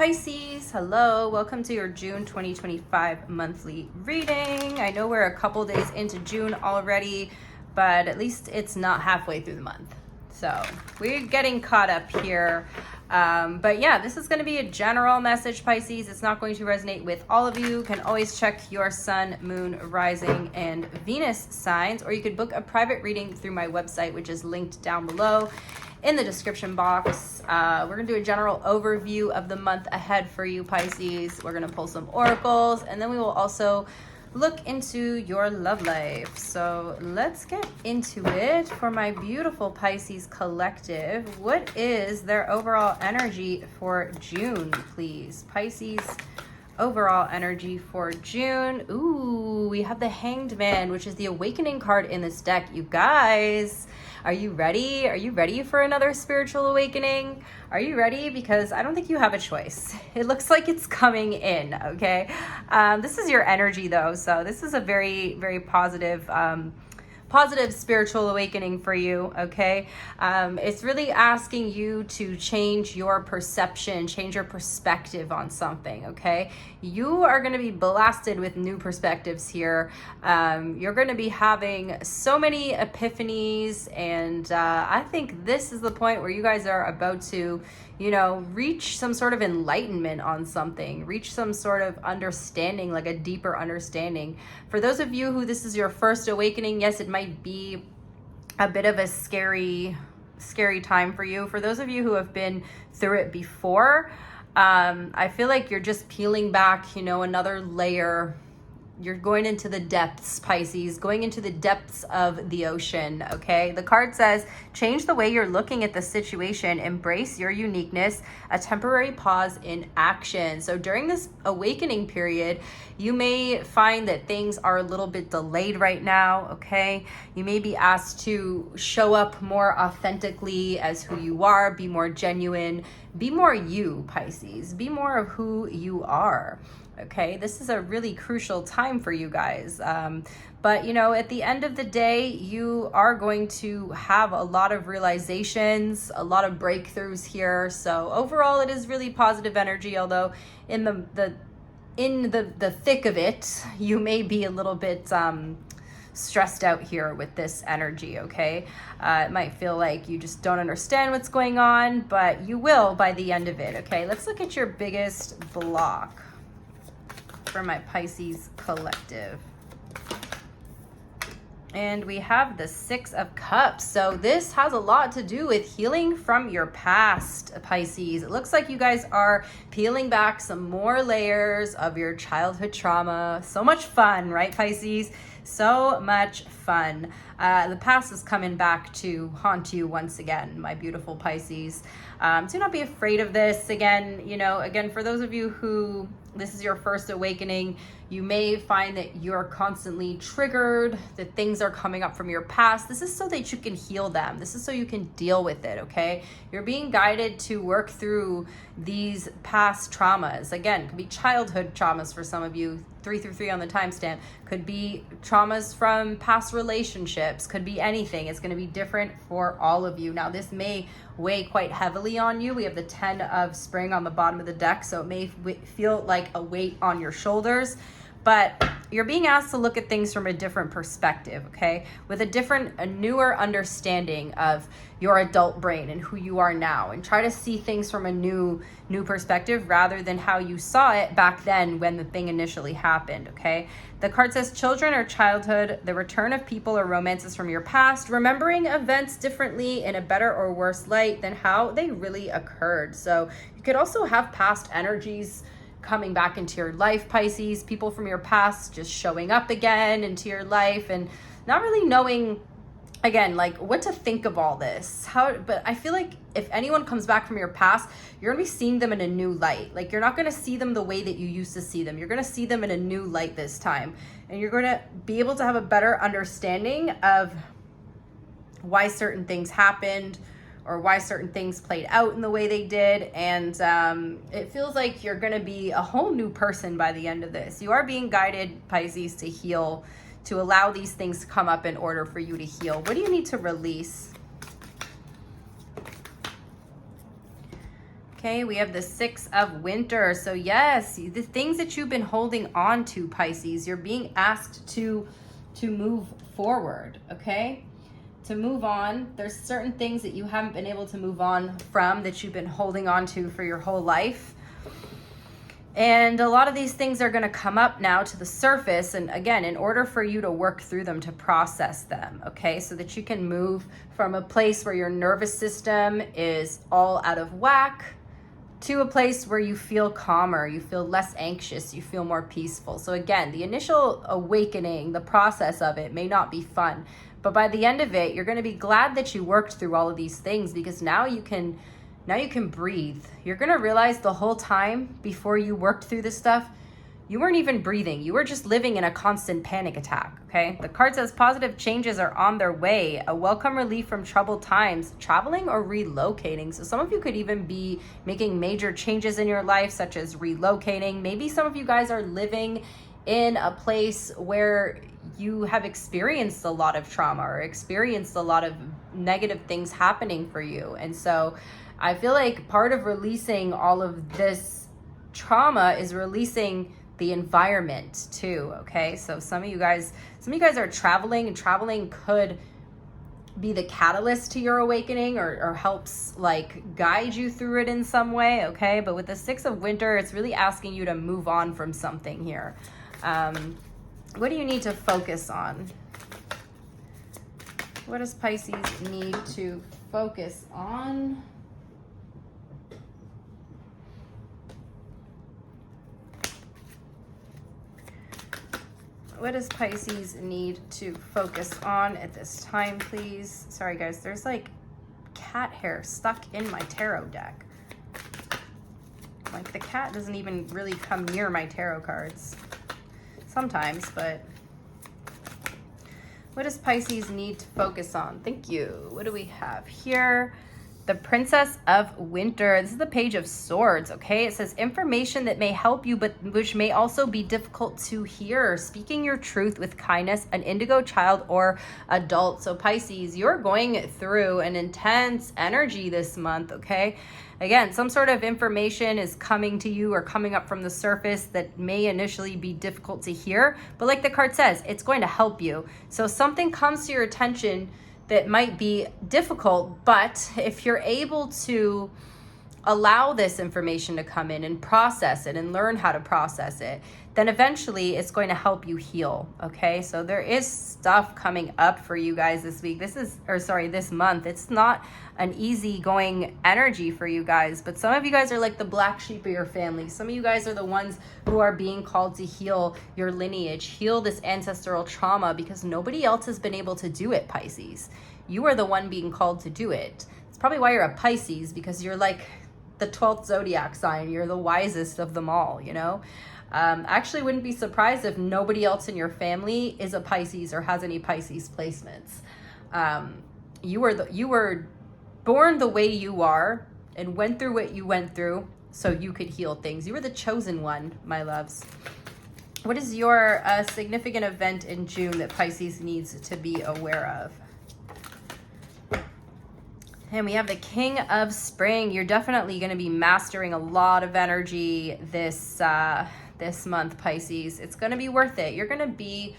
Pisces, hello, welcome to your June 2025 monthly reading. I know we're a couple days into June already, but at least it's not halfway through the month. So we're getting caught up here. But yeah, this is going to be a general message, Pisces. It's not going to resonate with all of you. You can always check your sun, moon, rising, and Venus signs, or you could book a private reading through my website, which is linked down below in the description box. We're going to do a general overview of the month ahead for you, Pisces. We're going to pull some oracles, and then we will also look into your love life. So let's get into it for my beautiful Pisces collective. What is their overall energy for June, please? Pisces overall energy for June. Ooh, we have the Hanged Man, which is the awakening card in this deck. You guys, are you ready? Are you ready for another spiritual awakening? Are you ready? Because I don't think you have a choice. It looks like it's coming in, okay? This is your energy though, so this is a very, very positive spiritual awakening for you, okay? It's really asking you to change your perception, change your perspective on something, okay? You are going to be blasted with new perspectives here. You're going to be having so many epiphanies, and I think this is the point where you guys are about to, you know, reach some sort of enlightenment on something, reach some sort of understanding, like a deeper understanding. For those of you who this is your first awakening, yes, it might be a bit of a scary time for you. For those of you who have been through it before, I feel like you're just peeling back, you know, another layer. You're going into the depths, Pisces, going into the depths of the ocean, okay? The card says, change the way you're looking at the situation, embrace your uniqueness, a temporary pause in action. So during this awakening period, you may find that things are a little bit delayed right now, okay? You may be asked to show up more authentically as who you are, be more genuine, be more you, Pisces, be more of who you are. Okay, this is a really crucial time for you guys. But, you know, at the end of the day, you are going to have a lot of realizations, a lot of breakthroughs here. So overall, it is really positive energy, although in the thick of it, you may be a little bit stressed out here with this energy, okay? It might feel like you just don't understand what's going on, but you will by the end of it, okay? Let's look at your biggest block for my Pisces collective. And we have the Six of Cups. So this has a lot to do with healing from your past, Pisces. It looks like you guys are peeling back some more layers of your childhood trauma. So much fun, right, Pisces? So much fun. The past is coming back to haunt you once again, my beautiful Pisces. Do not be afraid of this. Again, you know, for those of you who this is your first awakening, you may find that you're constantly triggered, that things are coming up from your past. This is so that you can heal them. This is so you can deal with it, okay? You're being guided to work through these past traumas. Again, could be childhood traumas for some of you, 333 on the timestamp. Could be traumas from past relationships. Could be anything. It's going to be different for all of you. Now, this may weigh quite heavily on you. We have the 10 of spring on the bottom of the deck, so it may feel like a weight on your shoulders. But you're being asked to look at things from a different perspective, okay? With a newer understanding of your adult brain and who you are now, and try to see things from a new perspective rather than how you saw it back then when the thing initially happened, okay? The card says children or childhood, the return of people or romances from your past, remembering events differently in a better or worse light than how they really occurred. So you could also have past energies coming back into your life, Pisces, people from your past just showing up again into your life and not really knowing, again, like what to think of all this. But I feel like if anyone comes back from your past, you're gonna be seeing them in a new light. Like you're not gonna see them the way that you used to see them. You're gonna see them in a new light this time. And you're gonna be able to have a better understanding of why certain things happened, or why certain things played out in the way they did. And it feels like you're going to be a whole new person by the end of this. You are being guided, Pisces, to heal, to allow these things to come up in order for you to heal. What do you need to release? Okay, we have the Six of Winter. So yes, the things that you've been holding on to, Pisces, you're being asked to move forward, okay? To move on. There's certain things that you haven't been able to move on from that you've been holding on to for your whole life. And a lot of these things are going to come up now to the surface. And again, in order for you to work through them, to process them, okay? So that you can move from a place where your nervous system is all out of whack to a place where you feel calmer, you feel less anxious, you feel more peaceful. So again, the initial awakening, the process of it may not be fun, but by the end of it, you're going to be glad that you worked through all of these things, because now you can breathe. You're going to realize the whole time before you worked through this stuff, you weren't even breathing. You were just living in a constant panic attack, okay? The card says positive changes are on their way, a welcome relief from troubled times, traveling or relocating. So some of you could even be making major changes in your life, such as relocating. Maybe some of you guys are living in a place where you have experienced a lot of trauma or experienced a lot of negative things happening for you. And so I feel like part of releasing all of this trauma is releasing the environment too, okay? So some of you guys are traveling, and traveling could be the catalyst to your awakening, or helps like guide you through it in some way, okay? But with the Six of Winter, it's really asking you to move on from something here. What do you need to focus on? What does Pisces need to focus on? What does Pisces need to focus on at this time, please? Sorry, guys. There's like cat hair stuck in my tarot deck. Like the cat doesn't even really come near my tarot cards. Sometimes, but what does Pisces need to focus on? Thank you. What do we have here? The Princess of Winter. This is the Page of Swords, okay? It says information that may help you, but which may also be difficult to hear. Speaking your truth with kindness, an indigo child or adult. So Pisces, you're going through an intense energy this month, okay? Again, some sort of information is coming to you or coming up from the surface that may initially be difficult to hear, but like the card says, it's going to help you. So something comes to your attention that might be difficult, but if you're able to allow this information to come in and process it and learn how to process it, then eventually it's going to help you heal, okay? So there is stuff coming up for you guys this week. This month. It's not an easy going energy for you guys, but some of you guys are like the black sheep of your family. Some of you guys are the ones who are being called to heal your lineage, heal this ancestral trauma, because nobody else has been able to do it, Pisces. You are the one being called to do it. It's probably why you're a Pisces, because you're like the 12th zodiac sign. You're the wisest of them all, you know? Actually wouldn't be surprised if nobody else in your family is a Pisces or has any Pisces placements. You were born the way you are and went through what you went through so you could heal things. You were the chosen one, my loves. What is your significant event in June that Pisces needs to be aware of? And we have the King of Spring. You're definitely going to be mastering a lot of energy this month, Pisces. It's going to be worth it. You're going to be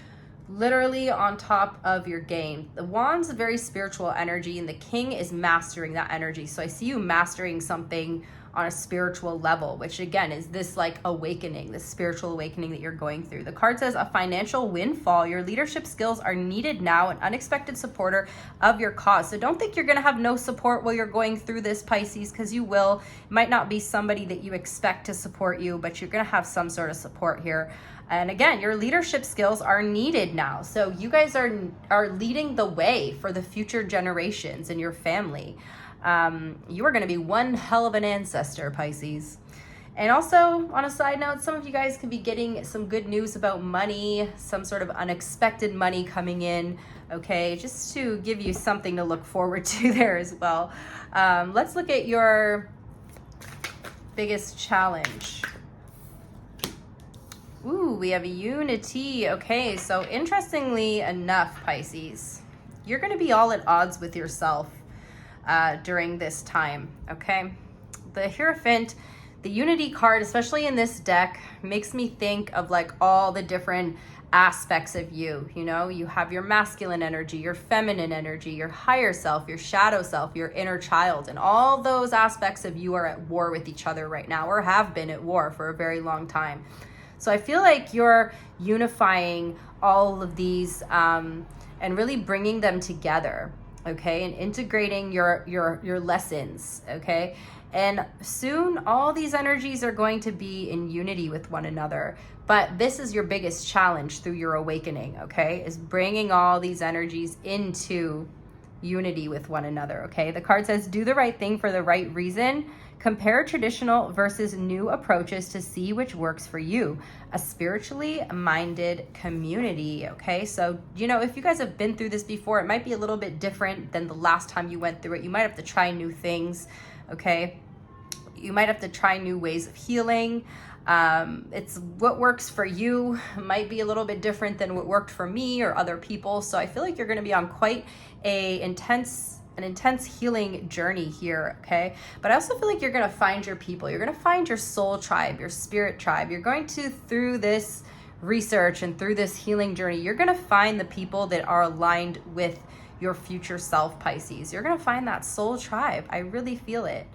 literally on top of your game. The Wand's a very spiritual energy, and the King is mastering that energy. So I see you mastering something on a spiritual level, which again is this like awakening, this spiritual awakening that you're going through. The card says a financial windfall. Your leadership skills are needed now, an unexpected supporter of your cause. So don't think you're going to have no support while you're going through this, Pisces, because you will. It might not be somebody that you expect to support you, but you're going to have some sort of support here. And again, your leadership skills are needed now. So you guys are leading the way for the future generations in your family. You are going to be one hell of an ancestor, Pisces. And also, on a side note, some of you guys could be getting some good news about money, some sort of unexpected money coming in, okay? Just to give you something to look forward to there as well. Let's look at your biggest challenge. Ooh, we have a unity. Okay, so interestingly enough, Pisces, you're going to be all at odds with yourself during this time, okay? the Hierophant, the Unity card, especially in this deck, makes me think of like all the different aspects of you. You know, you have your masculine energy, your feminine energy, your higher self, your shadow self, your inner child, and all those aspects of you are at war with each other right now, or have been at war for a very long time. So I feel like you're unifying all of these and really bringing them together, okay, and integrating your lessons, okay. And soon all these energies are going to be in unity with one another. But this is your biggest challenge through your awakening, okay, is bringing all these energies into unity with one another, okay? The card says, do the right thing for the right reason. Compare traditional versus new approaches to see which works for you. A spiritually minded community, okay? So, you know, if you guys have been through this before, it might be a little bit different than the last time you went through it. You might have to try new things, okay? You might have to try new ways of healing. It's what works for you might be a little bit different than what worked for me or other people. So I feel like you're going to be on quite an intense healing journey here, okay? But I also feel like you're going to find your people. You're going to find your soul tribe, your spirit tribe. You're going to, through this research and through this healing journey, you're going to find the people that are aligned with your future self, Pisces. You're going to find that soul tribe. I really feel it.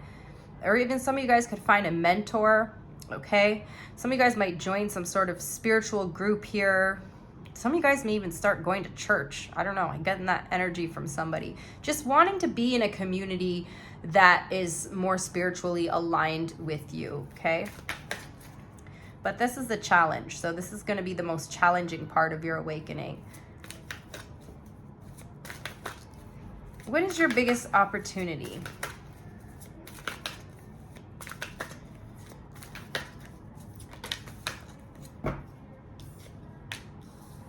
Or even some of you guys could find a mentor, okay? Some of you guys might join some sort of spiritual group here. Some of you guys may even start going to church. I don't know. I'm getting that energy from somebody. Just wanting to be in a community that is more spiritually aligned with you, okay? But this is the challenge. So this is going to be the most challenging part of your awakening. What is your biggest opportunity?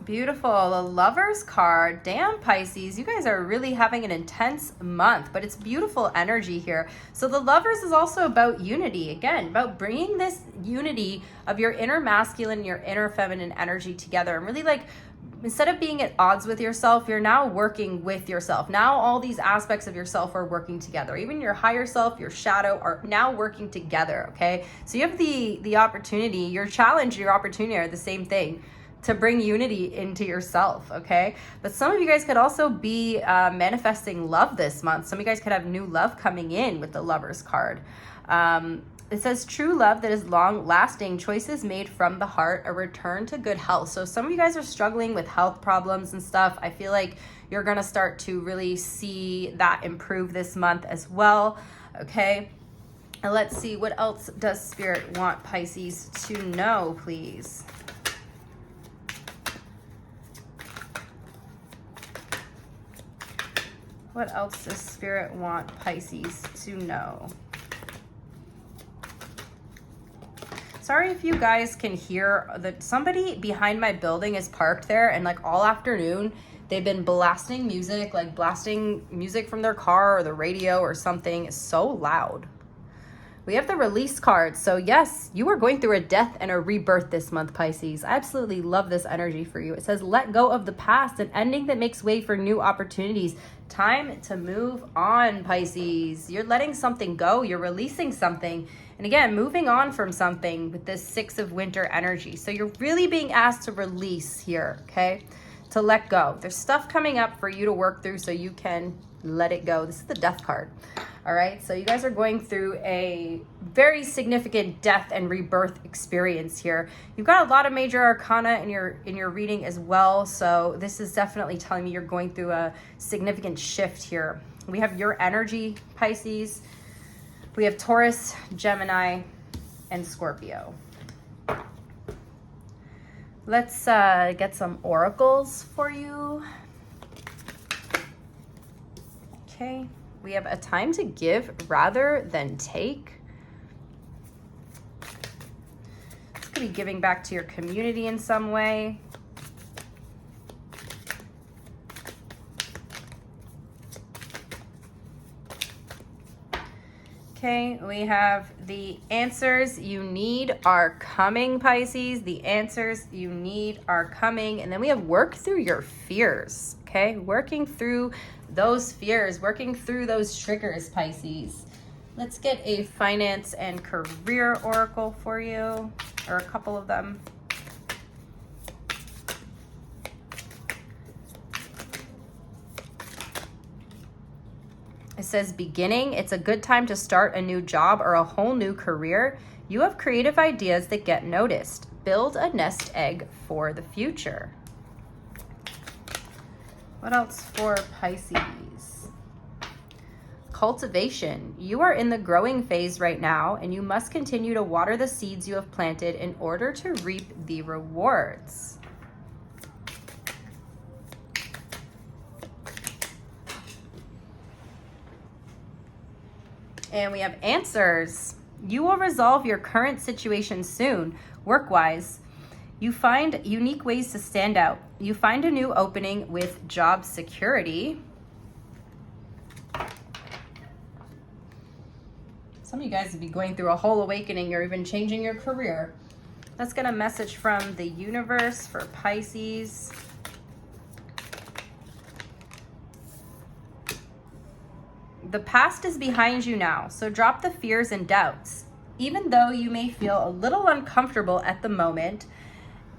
Beautiful. The Lover's card. Damn, Pisces, you guys are really having an intense month, but it's beautiful energy here. So the Lovers is also about unity, again, about bringing this unity of your inner masculine and your inner feminine energy together, and really, like, instead of being at odds with yourself, you're now working with yourself. Now all these aspects of yourself are working together. Even your higher self, your shadow are now working together, okay? So you have the opportunity, your challenge, your opportunity are the same thing, to bring unity into yourself, okay? But some of you guys could also be manifesting love this month. Some of you guys could have new love coming in with the Lover's card. It says true love that is long-lasting, choices made from the heart, a return to good health. So some of you guys are struggling with health problems and stuff. I feel like you're gonna start to really see that improve this month as well, okay? And let's see, what else does Spirit want Pisces to know, please? What else does Spirit want Pisces to know? Sorry if you guys can hear that somebody behind my building is parked there, and like all afternoon they've been blasting music, like blasting music from their car or the radio or something. It's so loud. We have the Release card. So yes, you are going through a death and a rebirth this month, Pisces. I absolutely love this energy for you. It says, let go of the past, an ending that makes way for new opportunities. Time to move on, Pisces. You're letting something go. You're releasing something. And again, moving on from something with this 6 of Winter energy. So you're really being asked to release here, okay? To let go. There's stuff coming up for you to work through so you can let it go. This is the Death card. All right, so you guys are going through a very significant death and rebirth experience here. You've got a lot of major arcana in your reading as well, so this is definitely telling me you're going through a significant shift here. We have your energy, Pisces. We have Taurus, Gemini, and Scorpio. Let's get some oracles for you. Okay. We have a time to give rather than take. This could be giving back to your community in some way. Okay, we have the answers you need are coming, Pisces. The answers you need are coming. And then we have work through your fears, okay? Working through those fears, working through those triggers, Pisces. Let's get a finance and career oracle for you, or a couple of them. It says beginning. It's a good time to start a new job or a whole new career. You have creative ideas that get noticed. Build a nest egg for the future. What else for Pisces? Cultivation. You are in the growing phase right now, and you must continue to water the seeds you have planted in order to reap the rewards. And we have answers. You will resolve your current situation soon. Work-wise, you find unique ways to stand out. You find a new opening with job security. Some of you guys would be going through a whole awakening or even changing your career. Let's get a message from the universe for Pisces. The past is behind you now, so drop the fears and doubts. Even though you may feel a little uncomfortable at the moment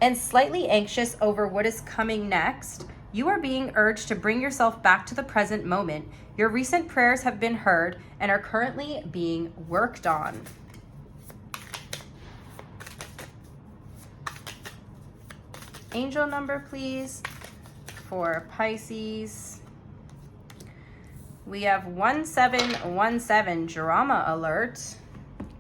and slightly anxious over what is coming next, you are being urged to bring yourself back to the present moment. Your recent prayers have been heard and are currently being worked on. Angel number, please, for Pisces. We have 1717, drama alert.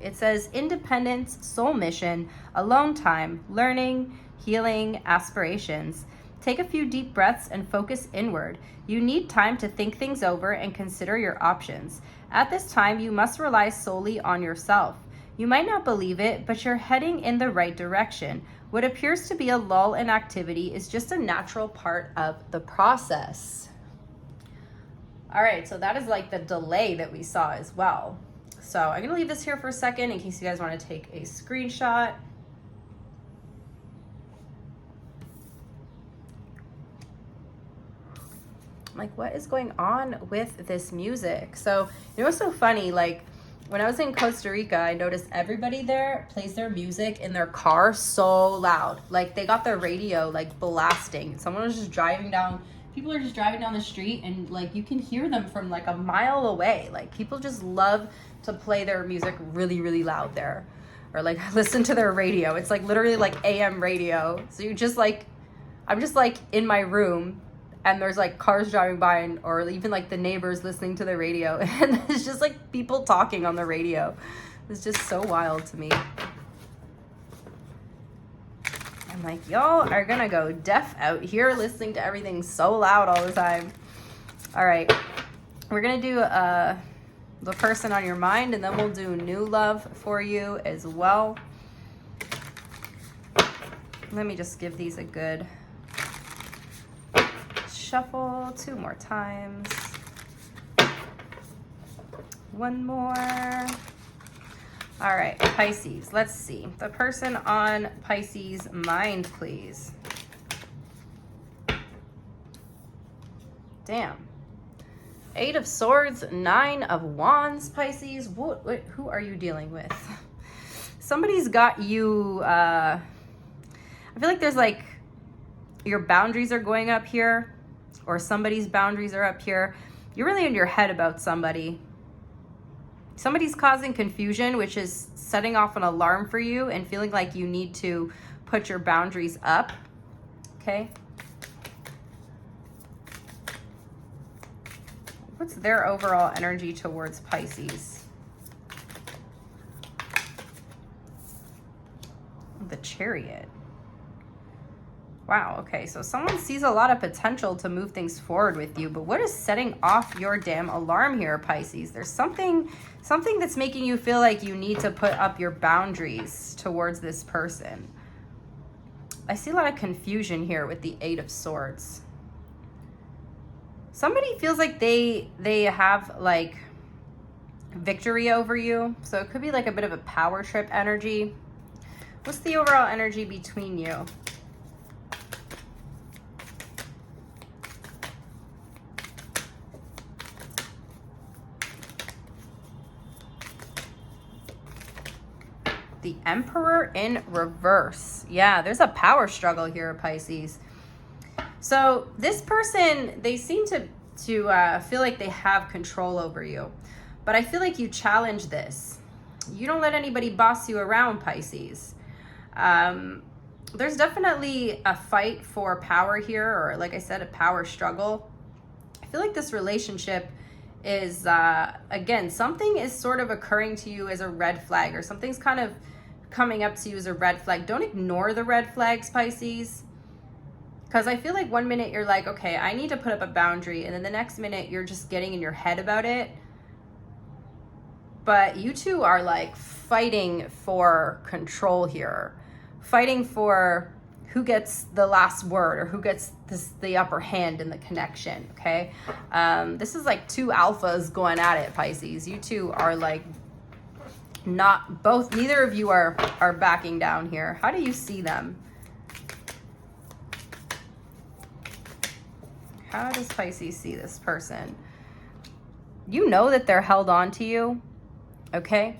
It says independence, soul mission, alone time, learning, healing, aspirations. Take a few deep breaths and focus inward. You need time to think things over and consider your options. At this time, you must rely solely on yourself. You might not believe it, but you're heading in the right direction. What appears to be a lull in activity is just a natural part of the process. All right, so that is like the delay that we saw as well. So I'm gonna leave this here for a second in case you guys wanna take a screenshot. Like, what is going on with this music? So, you know what's so funny? Like, when I was in Costa Rica, I noticed everybody there plays their music in their car so loud. Like, they got their radio, like, blasting. Someone was just driving down, people are just driving down the street, and, like, you can hear them from, like, a mile away. Like, people just love to play their music really, really loud there. Or, like, listen to their radio. It's, like, literally, like, AM radio. So you just, like, I'm just, like, in my room, and there's like cars driving by, and or even like the neighbors listening to the radio, and it's just like people talking on the radio. It's just so wild to me. I'm like, y'all are gonna go deaf out here listening to everything so loud all the time. All right, we're gonna do the person on your mind, and then we'll do new love for you as well. Let me just give these a good shuffle 2 more times. 1 more. All right, Pisces, let's see. The person on Pisces' mind, please. Damn. 8 of Swords, 9 of Wands, Pisces. Who are you dealing with? Somebody's got you, I feel like there's like, your boundaries are going up here, or somebody's boundaries are up here. You're really in your head about somebody. Somebody's causing confusion, which is setting off an alarm for you and feeling like you need to put your boundaries up, okay? What's their overall energy towards Pisces? The Chariot. Wow, okay, so someone sees a lot of potential to move things forward with you, but what is setting off your damn alarm here, Pisces? There's something that's making you feel like you need to put up your boundaries towards this person. I see a lot of confusion here with the 8 of Swords. Somebody feels like they have like victory over you, so it could be like a bit of a power trip energy. What's the overall energy between you? The Emperor in reverse. Yeah, there's a power struggle here, Pisces. So this person, they seem to feel like they have control over you. But I feel like you challenge this. You don't let anybody boss you around, Pisces. There's definitely a fight for power here, or like I said, a power struggle. I feel like this relationship is, again, something is sort of occurring to you as a red flag, or something's kind of coming up to you as a red flag. Don't ignore the red flags, Pisces. Because I feel like one minute you're like, okay, I need to put up a boundary. And then the next minute you're just getting in your head about it. But you two are like fighting for control here. Fighting for who gets the last word, or who gets the upper hand in the connection, okay? This is like two alphas going at it, Pisces. You two are like neither of you are backing down here. How do you see them? How does Pisces see this person? You know that they're held on to you, okay?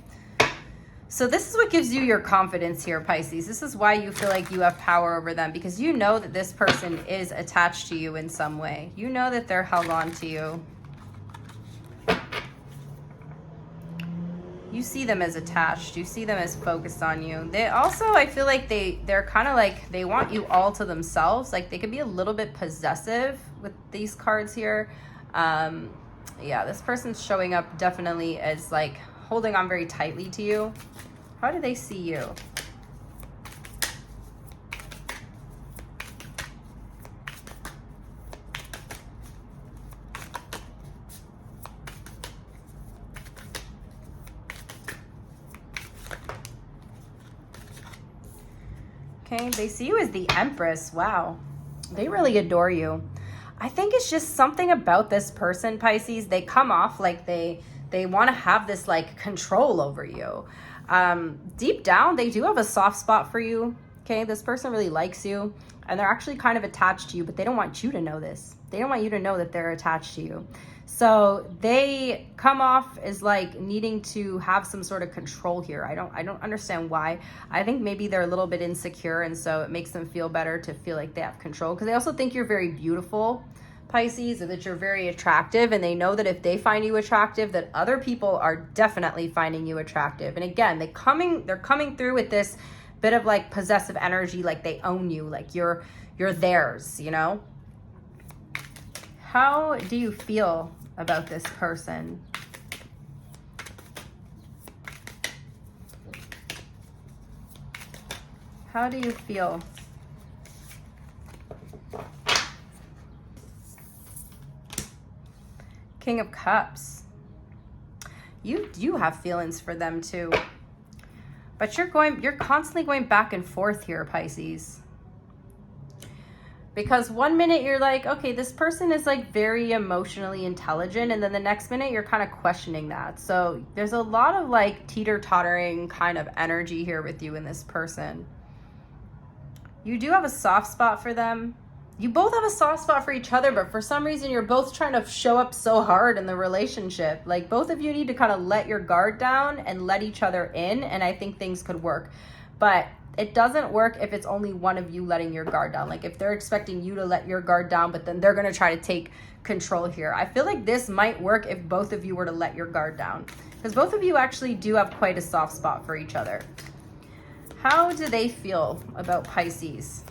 So this is what gives you your confidence here, Pisces. This is why you feel like you have power over them, because you know that this person is attached to you in some way. You know that they're held on to you. You see them as attached. You see them as focused on you. They also, I feel like they're kind of like, they want you all to themselves. Like they could be a little bit possessive with these cards here. Yeah, this person's showing up definitely as like holding on very tightly to you. How do they see you? Okay, they see you as the Empress. Wow, they really adore you. I think it's just something about this person, Pisces. They come off like they want to have this like control over you. Deep down, they do have a soft spot for you. Okay, this person really likes you, and they're actually kind of attached to you, but they don't want you to know this. They don't want you to know that they're attached to you. So they come off as like needing to have some sort of control here. I don't understand why. I think maybe they're a little bit insecure, and so it makes them feel better to feel like they have control, because they also think you're very beautiful, Pisces, or that you're very attractive, and they know that if they find you attractive, that other people are definitely finding you attractive. And again, they're coming through with this bit of like possessive energy, like they own you, like you're theirs, you know? How do you feel about this person? How do you feel? King of Cups. You have feelings for them too. But you're constantly going back and forth here, Pisces. Because one minute you're like, okay, this person is like very emotionally intelligent, and then the next minute you're kind of questioning that. So there's a lot of like teeter-tottering kind of energy here with you and this person. You do have a soft spot for them. You both have a soft spot for each other, but for some reason you're both trying to show up so hard in the relationship. Like both of you need to kind of let your guard down and let each other in, and I think things could work. But it doesn't work if it's only one of you letting your guard down. Like if they're expecting you to let your guard down, but then they're going to try to take control here. I feel like this might work if both of you were to let your guard down, because both of you actually do have quite a soft spot for each other. How do they feel about Pisces?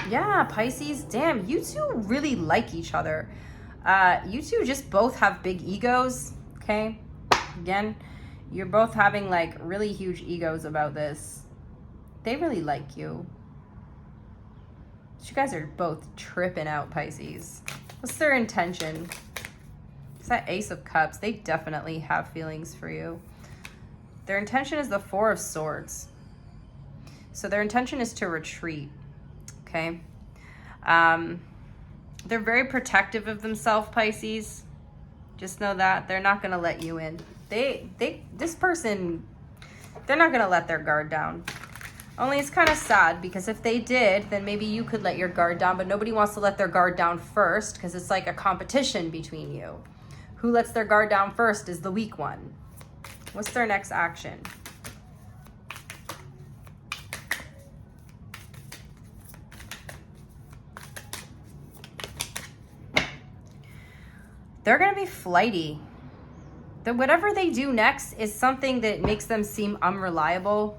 Yeah, Pisces, damn, you two really like each other. You two just both have big egos, okay? Again, you're both having like really huge egos about this. They really like you. You guys are both tripping out, Pisces. What's their intention? It's that Ace of Cups. They definitely have feelings for you. Their intention is the Four of Swords. So their intention is to retreat. Okay. They're very protective of themselves, Pisces. Just know that they're not going to let you in. This person, they're not going to let their guard down. Only it's kind of sad, because if they did, then maybe you could let your guard down, but nobody wants to let their guard down first, because it's like a competition between you. Who lets their guard down first is the weak one. What's their next action? They're going to be flighty. Whatever they do next is something that makes them seem unreliable.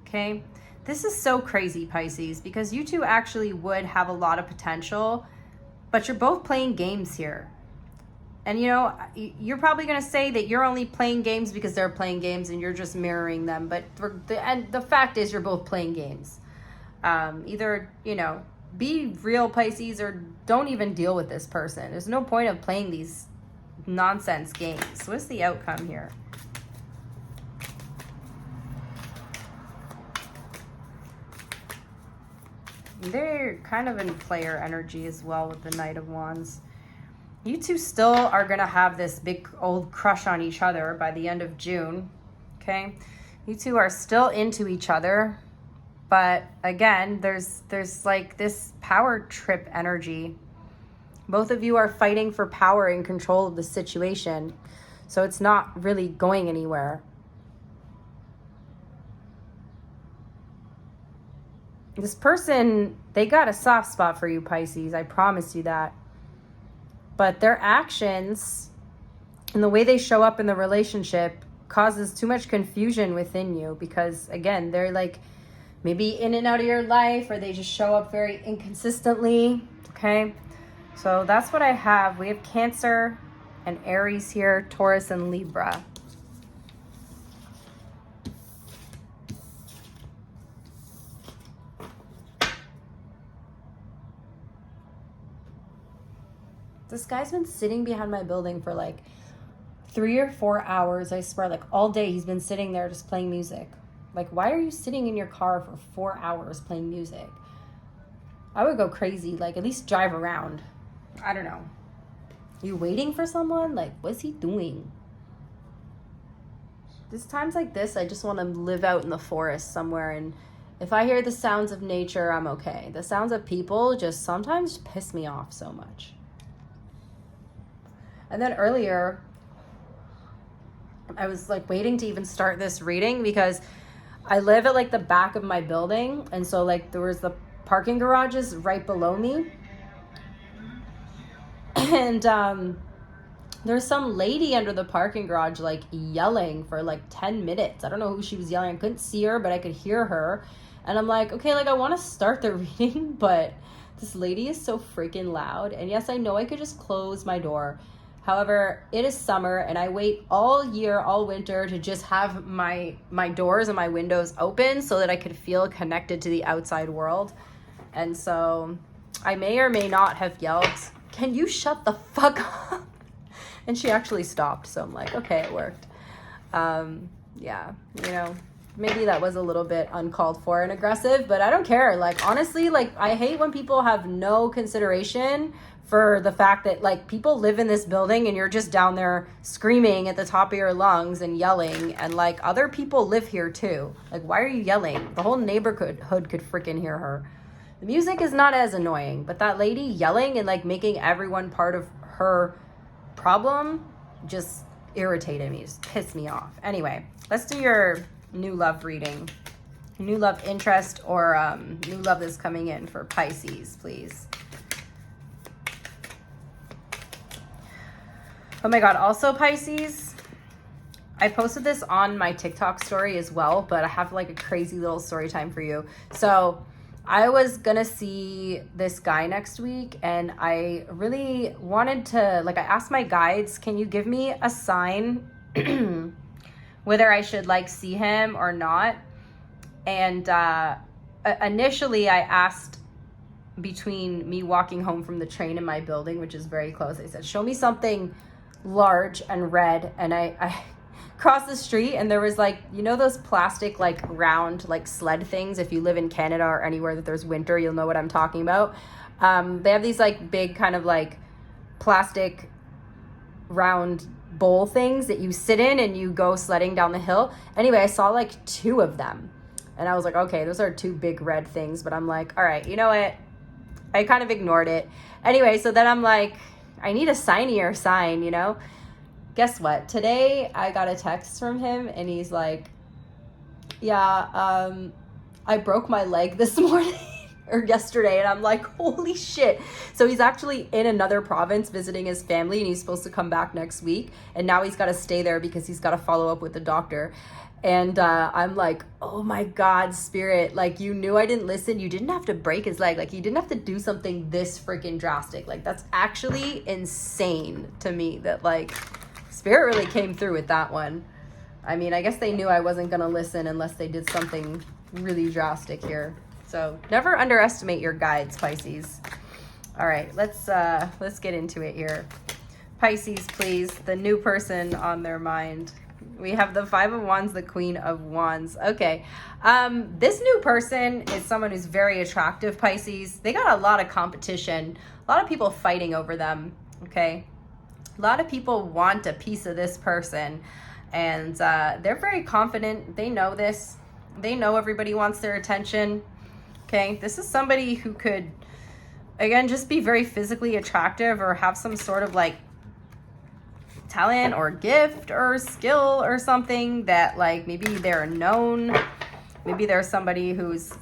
Okay? This is so crazy, Pisces, because you two actually would have a lot of potential, but you're both playing games here. And you know, you're probably going to say that you're only playing games because they're playing games and you're just mirroring them. But the fact is you're both playing games. Either, you know, be real, Pisces, or don't even deal with this person. There's no point of playing these nonsense games. What's the outcome here? They're kind of in player energy as well with the Knight of Wands. You two still are going to have this big old crush on each other by the end of June. Okay? You two are still into each other. But again, there's like this power trip energy. Both of you are fighting for power and control of the situation. So it's not really going anywhere. This person, they got a soft spot for you, Pisces. I promise you that. But their actions and the way they show up in the relationship causes too much confusion within you. Because again, they're like maybe in and out of your life, or they just show up very inconsistently. Okay, so that's what I have. We have Cancer and Aries here, Taurus and Libra. This guy's been sitting behind my building for like 3 or 4 hours. I swear, like all day he's been sitting there just playing music. Like, why are you sitting in your car for 4 hours playing music? I would go crazy. Like, at least drive around. I don't know. You waiting for someone? Like, what's he doing? There's times like this, I just want to live out in the forest somewhere. And if I hear the sounds of nature, I'm okay. The sounds of people just sometimes piss me off so much. And then earlier, I was like waiting to even start this reading because I live at like the back of my building. And so like there was the parking garages right below me. And there's some lady under the parking garage like yelling for like 10 minutes. I don't know who she was yelling. I couldn't see her, but I could hear her. And I'm like, okay, like I want to start the reading, but this lady is so freaking loud. And yes, I know I could just close my door. However, it is summer and I wait all year, all winter to just have my doors and my windows open so that I could feel connected to the outside world. And so I may or may not have yelled, "Can you shut the fuck up?" And she actually stopped. So I'm like, okay, it worked. Yeah, you know, maybe that was a little bit uncalled for and aggressive, but I don't care. Like, honestly, like I hate when people have no consideration for the fact that like people live in this building and you're just down there screaming at the top of your lungs and yelling, and like other people live here too. Like, why are you yelling? The whole neighborhood could freaking hear her. The music is not as annoying, but that lady yelling and like making everyone part of her problem just irritated me, just pissed me off. Anyway, let's do your new love reading. New love interest or new love that's coming in for Pisces, please. Oh my God, also Pisces, I posted this on my TikTok story as well, but I have like a crazy little story time for you. So I was gonna see this guy next week and I really wanted to, like I asked my guides, can you give me a sign whether I should like see him or not? And initially I asked between me walking home from the train and my building, which is very close. I said, show me something large and red. And I crossed the street and there was like, you know, those plastic like round like sled things. If you live in Canada or anywhere that there's winter, you'll know what I'm talking about. They have these like big kind of like plastic round bowl things that you sit in and you go sledding down the hill. Anyway, I saw like 2 of them and I was like, okay, those are 2 big red things. But I'm like, all right, you know what? I kind of ignored it. Anyway, so then I'm like, I need a signier sign, you know? Guess what? Today I got a text from him and he's like, yeah, I broke my leg this morning or yesterday. And I'm like, holy shit. So he's actually in another province visiting his family and he's supposed to come back next week. And now he's got to stay there because he's got to follow up with the doctor. And I'm like, oh my God, Spirit, like you knew I didn't listen. You didn't have to break his leg. Like you didn't have to do something this freaking drastic. Like that's actually insane to me that like Spirit really came through with that one. I mean, I guess they knew I wasn't going to listen unless they did something really drastic here. So never underestimate your guides, Pisces. All right, let's get into it here. Pisces, please, the new person on their mind. We have the Five of Wands, the Queen of Wands. Okay, this new person is someone who's very attractive, Pisces. They got a lot of competition, a lot of people fighting over them, okay? A lot of people want a piece of this person, and they're very confident. They know this. They know everybody wants their attention, okay? This is somebody who could, again, just be very physically attractive or have some sort of like talent or gift or skill or something that like maybe they're known, maybe there's somebody who's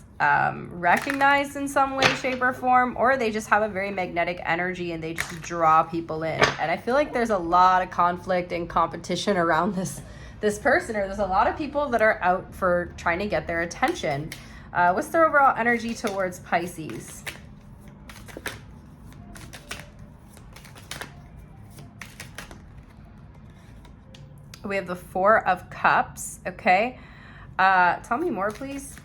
recognized in some way, shape, or form, or they just have a very magnetic energy and they just draw people in. And I feel like there's a lot of conflict and competition around this person, or there's a lot of people that are out for trying to get their attention. What's their overall energy towards Pisces? We have the Four of Cups, okay? Tell me more, please.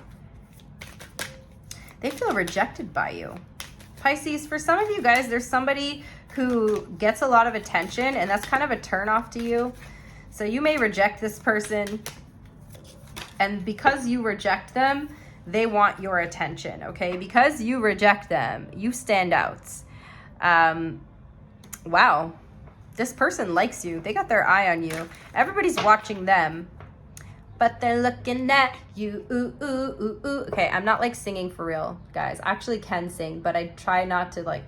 They feel rejected by you. Pisces, for some of you guys, there's somebody who gets a lot of attention, and that's kind of a turnoff to you. So you may reject this person, and because you reject them, they want your attention, okay? Because you reject them, you stand out. Wow. This person likes you. They got their eye on you. Everybody's watching them, but they're looking at you. Ooh, ooh, ooh, ooh. Okay, I'm not like singing for real, guys. I actually can sing, but I try not to like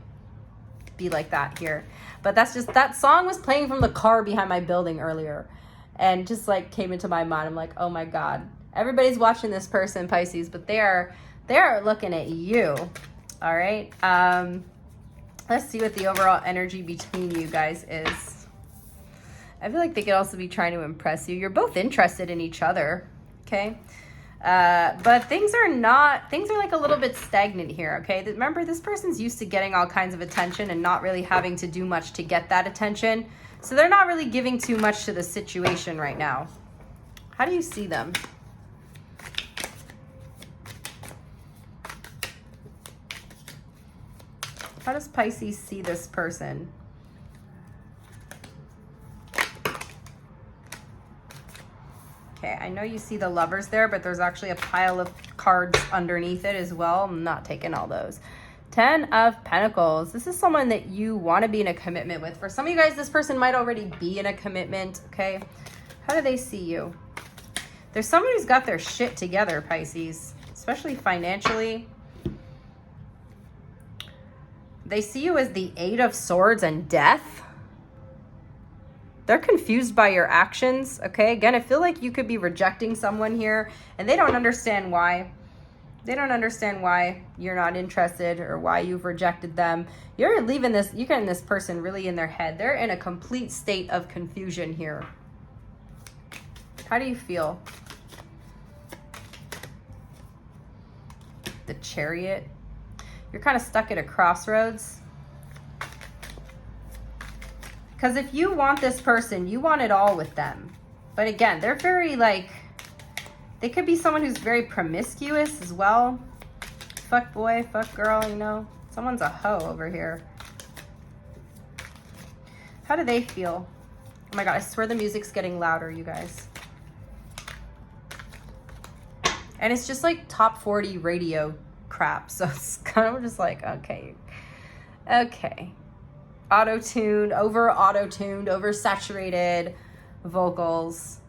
be like that here. But that's just, that song was playing from the car behind my building earlier and just like came into my mind. I'm like, oh my God, everybody's watching this person, Pisces, but they're looking at you. All right. Let's see what the overall energy between you guys is. I feel like they could also be trying to impress you. You're both interested in each other, okay? But things are like a little bit stagnant here, okay? Remember, this person's used to getting all kinds of attention and not really having to do much to get that attention. So they're not really giving too much to the situation right now. How do you see them? How does Pisces see this person? Okay, I know you see the Lovers there, but there's actually a pile of cards underneath it as well. I'm not taking all those. 10 of Pentacles. This is someone that you want to be in a commitment with. For some of you guys, this person might already be in a commitment, okay? How do they see you? There's somebody who's got their shit together, Pisces, especially financially. They see you as the Eight of Swords and Death. They're confused by your actions, okay? Again, I feel like you could be rejecting someone here, and they don't understand why. They don't understand why you're not interested or why you've rejected them. You're getting this person really in their head. They're in a complete state of confusion here. How do you feel? The Chariot. You're kind of stuck at a crossroads. Because if you want this person, you want it all with them. But again, they're very like, they could be someone who's very promiscuous as well. Fuck boy, fuck girl, you know. Someone's a hoe over here. How do they feel? Oh my God, I swear the music's getting louder, you guys. And it's just like top 40 radio crap. So it's kind of just like, okay. Auto-tuned, oversaturated vocals.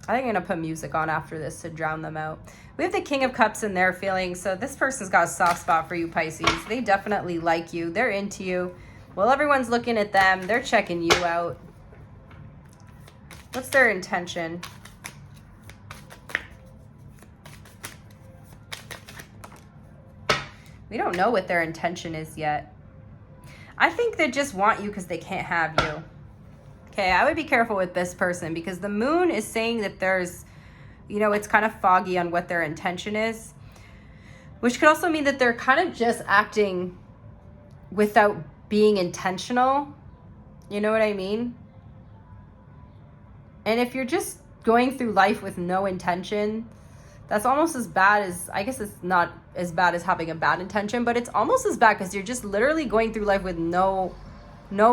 I think I'm going to put music on after this to drown them out. We have the King of Cups in their feelings. So this person's got a soft spot for you, Pisces. They definitely like you. They're into you. While everyone's looking at them, they're checking you out. What's their intention? We don't know what their intention is yet. I think they just want you because they can't have you. Okay, I would be careful with this person because the moon is saying that there's, you know, it's kind of foggy on what their intention is, which could also mean that they're kind of just acting without being intentional. You know what I mean? And if you're just going through life with no intention, that's almost as bad as, I guess it's not as bad as having a bad intention, but it's almost as bad because you're just literally going through life with no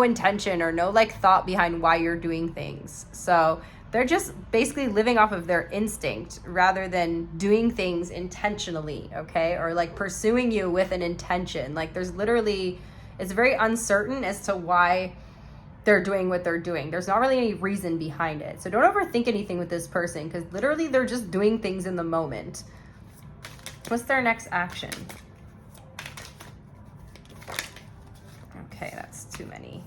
intention or no like thought behind why you're doing things. So they're just basically living off of their instinct rather than doing things intentionally, okay? Or like pursuing you with an intention. Like there's literally, it's very uncertain as to why they're doing what they're doing. There's not really any reason behind it. So don't overthink anything with this person because literally they're just doing things in the moment. What's their next action? Okay, that's too many.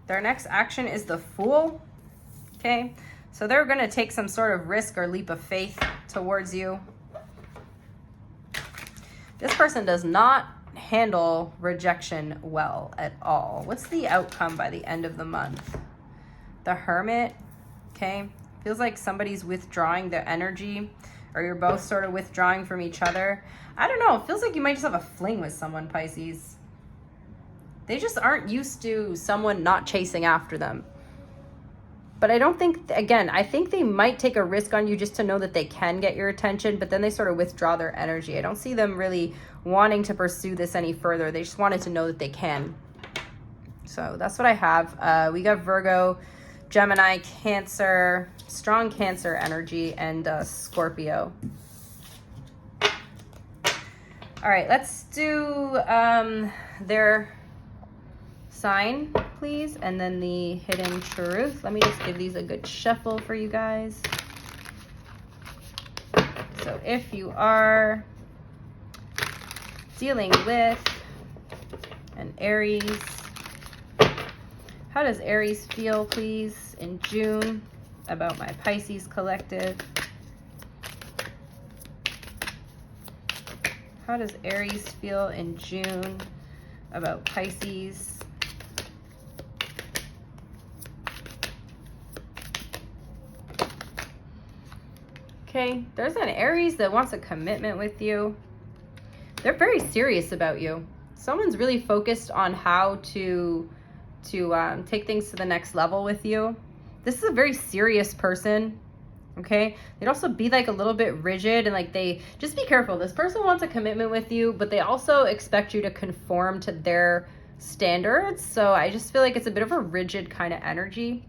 Their next action is the Fool. Okay, so they're going to take some sort of risk or leap of faith towards you. This person does not handle rejection well at all. What's the outcome by the end of the month? The Hermit, okay? Feels like somebody's withdrawing their energy, or you're both sort of withdrawing from each other. I don't know. It feels like you might just have a fling with someone, Pisces. They just aren't used to someone not chasing after them. But I don't think, again, I think they might take a risk on you just to know that they can get your attention, but then they sort of withdraw their energy. I don't see them really wanting to pursue this any further. They just wanted to know that they can. So that's what I have. We got Virgo, Gemini, Cancer, strong Cancer energy, and Scorpio. All right, let's do their sign, please, and then the hidden truth. Let me just give these a good shuffle for you guys. So if you are dealing with an Aries, how does Aries feel, please, in June about my Pisces collective? How does Aries feel in June about Pisces? Okay, there's an Aries that wants a commitment with you. They're very serious about you. Someone's really focused on how to take things to the next level with you. This is a very serious person, okay? They'd also be like a little bit rigid and like just be careful. This person wants a commitment with you, but they also expect you to conform to their standards. So I just feel like it's a bit of a rigid kind of energy.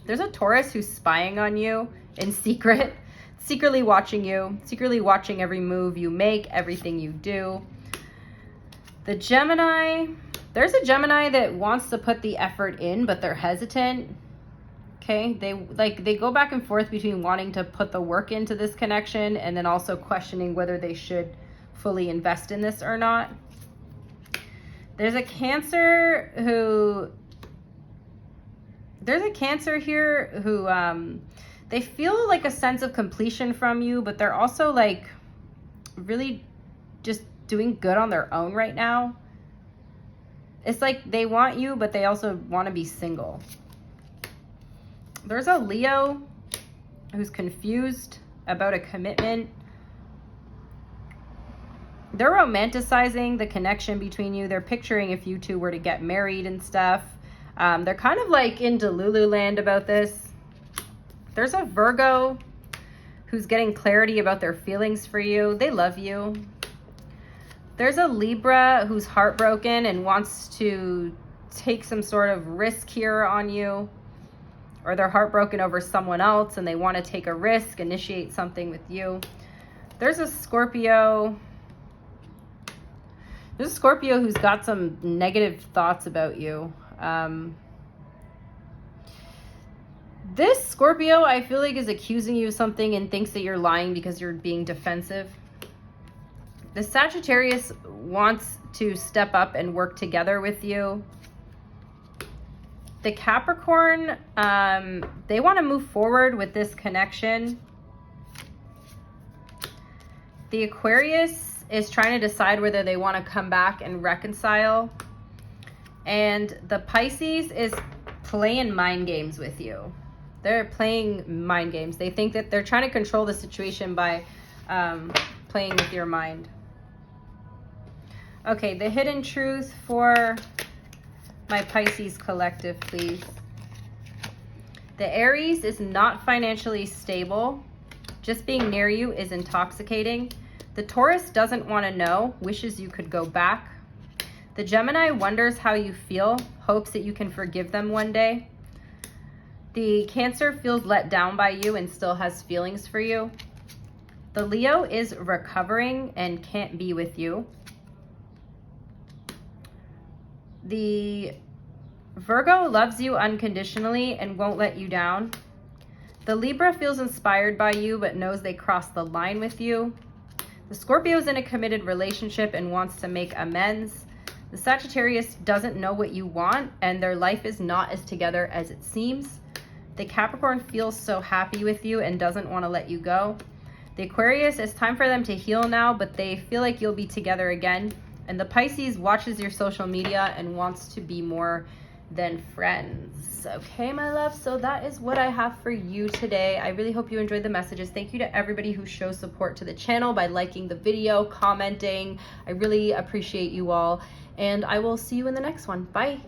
There's a Taurus who's spying on you in secret. Secretly watching you, secretly watching every move you make, everything you do. The Gemini, there's a Gemini that wants to put the effort in, but they're hesitant. Okay, they go back and forth between wanting to put the work into this connection and then also questioning whether they should fully invest in this or not. There's a Cancer here who they feel like a sense of completion from you, but they're also like really just doing good on their own right now. It's like they want you, but they also want to be single. There's a Leo who's confused about a commitment. They're romanticizing the connection between you. They're picturing if you two were to get married and stuff. They're kind of like in Delulu land about this. There's a Virgo who's getting clarity about their feelings for you. They love you. There's a Libra who's heartbroken and wants to take some sort of risk here on you. Or they're heartbroken over someone else and they want to take a risk, initiate something with you. There's a Scorpio. There's a Scorpio who's got some negative thoughts about you. This Scorpio, I feel like, is accusing you of something and thinks that you're lying because you're being defensive. The Sagittarius wants to step up and work together with you. The Capricorn, they want to move forward with this connection. The Aquarius is trying to decide whether they want to come back and reconcile. And the Pisces is playing mind games with you. They're playing mind games. They think that they're trying to control the situation by playing with your mind. Okay, the hidden truth for my Pisces collective, please. The Aries is not financially stable. Just being near you is intoxicating. The Taurus doesn't want to know, wishes you could go back. The Gemini wonders how you feel, hopes that you can forgive them one day. The Cancer feels let down by you and still has feelings for you. The Leo is recovering and can't be with you. The Virgo loves you unconditionally and won't let you down. The Libra feels inspired by you but knows they crossed the line with you. The Scorpio is in a committed relationship and wants to make amends. The Sagittarius doesn't know what you want and their life is not as together as it seems. The Capricorn feels so happy with you and doesn't want to let you go. The Aquarius, it's time for them to heal now, but they feel like you'll be together again. And the Pisces watches your social media and wants to be more than friends. Okay, my love, so that is what I have for you today. I really hope you enjoyed the messages. Thank you to everybody who shows support to the channel by liking the video, commenting. I really appreciate you all, and I will see you in the next one. Bye.